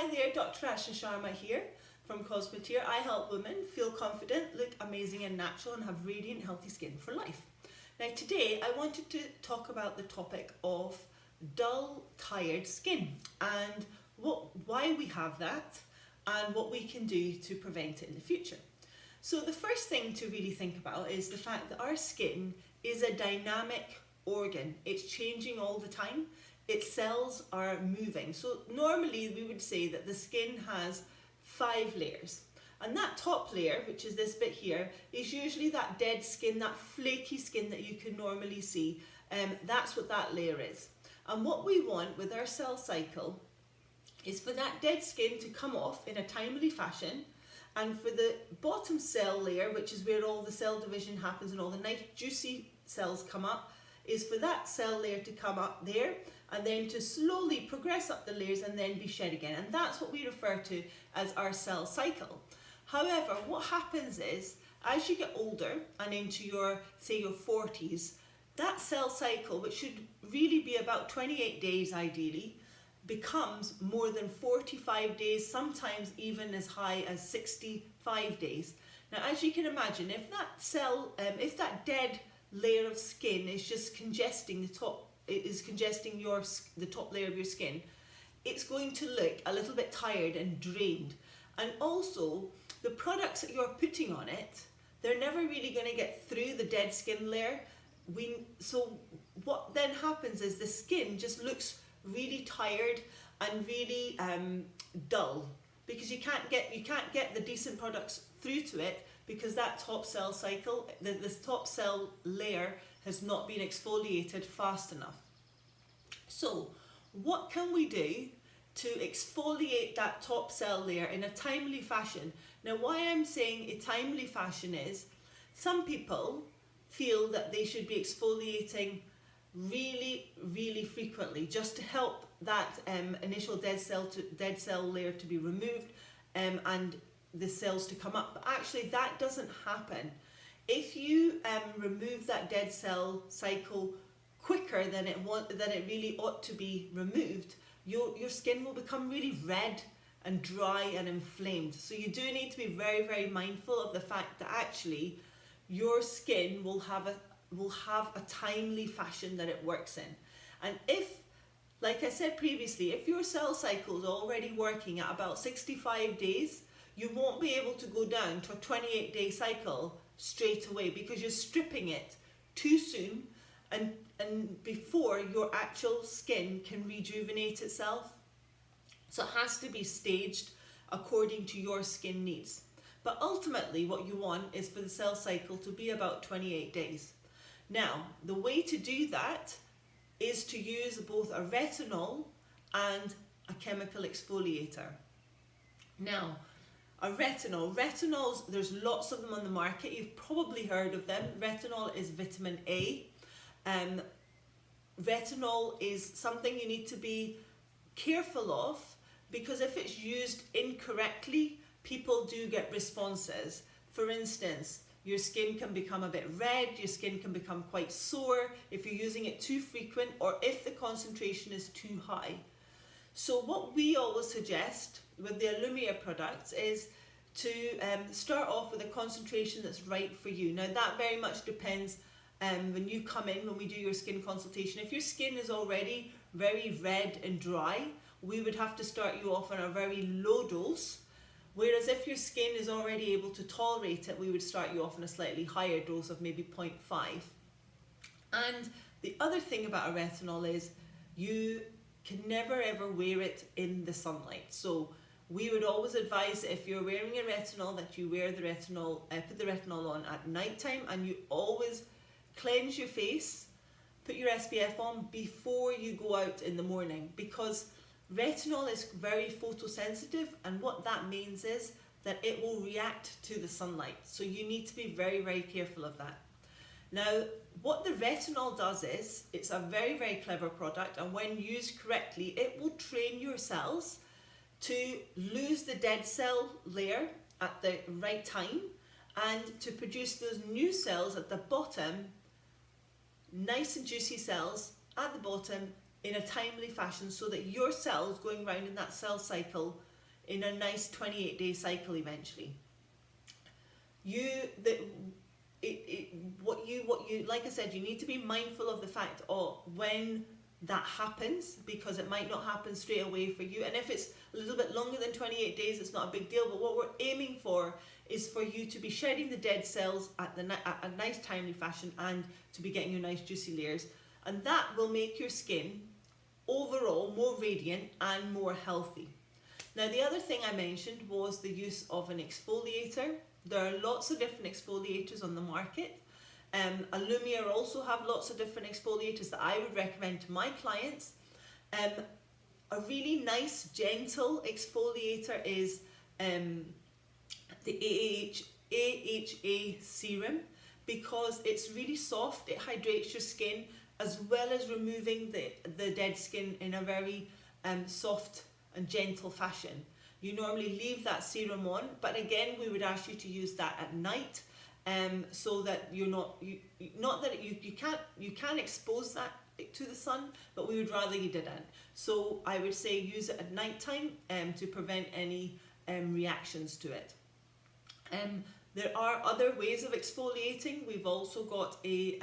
Hi there, Dr. Asha Sharma here from Cosmetier. I help women feel confident, look amazing and natural and have radiant healthy skin for life. Now today I wanted to talk about the topic of dull, tired skin and why we have that and what we can do to prevent it in the future. So the first thing to really think about is the fact that our skin is a dynamic organ. It's changing all the time. Its cells are moving. So normally we would say that the skin has 5 layers. And that top layer, which is this bit here, is usually that dead skin, that flaky skin that you can normally see. That's what that layer is. And what we want with our cell cycle is for that dead skin to come off in a timely fashion, and for the bottom cell layer, which is where all the cell division happens and all the nice juicy cells come up, is for that cell layer to come up there and then to slowly progress up the layers and then be shed again. And that's what we refer to as our cell cycle. However, what happens is, as you get older and into your, say, your 40s, that cell cycle, which should really be about 28 days ideally, becomes more than 45 days, sometimes even as high as 65 days. Now, as you can imagine, if that cell, if that dead layer of skin is just congesting the top, the top layer of your skin, it's going to look a little bit tired and drained. And also, the products that you're putting on it, they're never really going to get through the dead skin layer. So what then happens is the skin just looks really tired and really dull, because you can't get the decent products through to it, because that top cell cycle, this top cell layer has not been exfoliated fast enough. So what can we do to exfoliate that top cell layer in a timely fashion? Now, why I'm saying a timely fashion is, some people feel that they should be exfoliating really frequently just to help that initial dead cell layer to be removed and the cells to come up. But actually that doesn't happen. If you remove that dead cell cycle quicker than it really ought to be removed, your skin will become really red and dry and inflamed. So you do need to be very mindful of the fact that actually your skin will have a timely fashion that it works in. And if, like I said previously, if your cell cycle is already working at about 65 days, you won't be able to go down to a 28-day cycle straight away, because you're stripping it too soon and before your actual skin can rejuvenate itself. So it has to be staged according to your skin needs. But ultimately what you want is for the cell cycle to be about 28 days. Now, the way to do that is to use both a retinol and a chemical exfoliator. Now, a retinols, there's lots of them on the market. You've probably heard of them. Retinol is vitamin A. Retinol is something you need to be careful of, because if it's used incorrectly, people do get responses. For instance, your skin can become a bit red, your skin can become quite sore if you're using it too frequent, or if the concentration is too high. So what we always suggest with the Lumia products is to start off with a concentration that's right for you. Now that very much depends when you come in, when we do your skin consultation. If your skin is already very red and dry, we would have to start you off on a very low dose. Whereas if your skin is already able to tolerate it, we would start you off on a slightly higher dose of maybe 0.5. And the other thing about a retinol is you can never ever wear it in the sunlight. So we would always advise that if you're wearing a retinol, that you wear the retinol, put the retinol on at night time, and you always cleanse your face, put your SPF on before you go out in the morning, because retinol is very photosensitive, and what that means is that it will react to the sunlight. So you need to be very careful of that. Now, what the retinol does is, it's a very clever product, and when used correctly, it will train your cells to lose the dead cell layer at the right time and to produce those new cells at the bottom, nice and juicy cells at the bottom in a timely fashion, so that your cells going round in that cell cycle in a nice 28-day cycle eventually. What you like I said, you need to be mindful of the fact of when that happens, because it might not happen straight away for you, and if it's a little bit longer than 28 days, it's not a big deal. But what we're aiming for is for you to be shedding the dead cells at a nice timely fashion, and to be getting your nice juicy layers, and that will make your skin overall more radiant and more healthy. Now, the other thing I mentioned was the use of an exfoliator. There are lots of different exfoliators on the market. Illumia also have lots of different exfoliators that I would recommend to my clients. A really nice, gentle exfoliator is the AHA serum, because it's really soft, it hydrates your skin, as well as removing the dead skin in a very soft and gentle fashion. You normally leave that serum on, but again, we would ask you to use that at night, so that you're not that you can expose that to the sun, but we would rather you didn't. So I would say use it at night time to prevent any reactions to it. There are other ways of exfoliating. We've also got a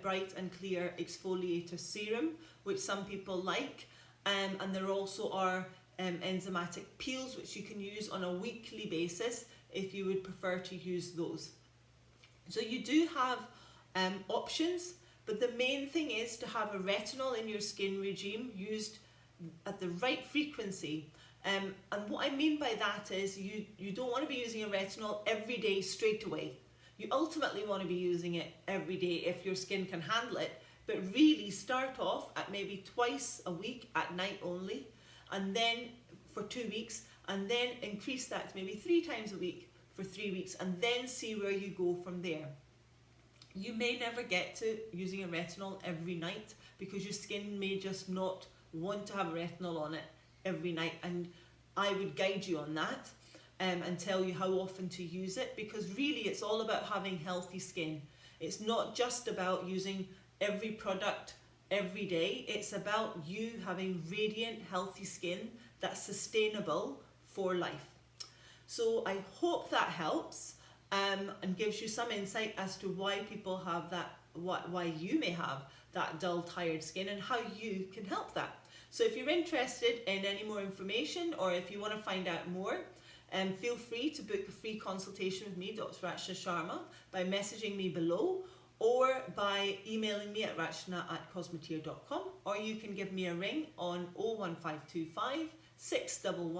bright and clear exfoliator serum, which some people like, and there also are enzymatic peels, which you can use on a weekly basis if you would prefer to use those. So you do have options, but the main thing is to have a retinol in your skin regime used at the right frequency. And what I mean by that is you don't want to be using a retinol every day straight away. You ultimately want to be using it every day if your skin can handle it, but really start off at maybe twice a week at night only, and then for 2 weeks, and then increase that to maybe 3 times a week for 3 weeks, and then see where you go from there. You may never get to using a retinol every night, because your skin may just not want to have a retinol on it every night, and I would guide you on that and tell you how often to use it, because really it's all about having healthy skin. It's not just about using every product every day, it's about you having radiant, healthy skin that's sustainable for life. So I hope that helps and gives you some insight as to why people have that, why you may have that dull, tired skin, and how you can help that. So if you're interested in any more information, or if you want to find out more, feel free to book a free consultation with me, Dr. Rachna Sharma, by messaging me below, or by emailing me at rachna@cosmetier.com, or you can give me a ring on 01525 611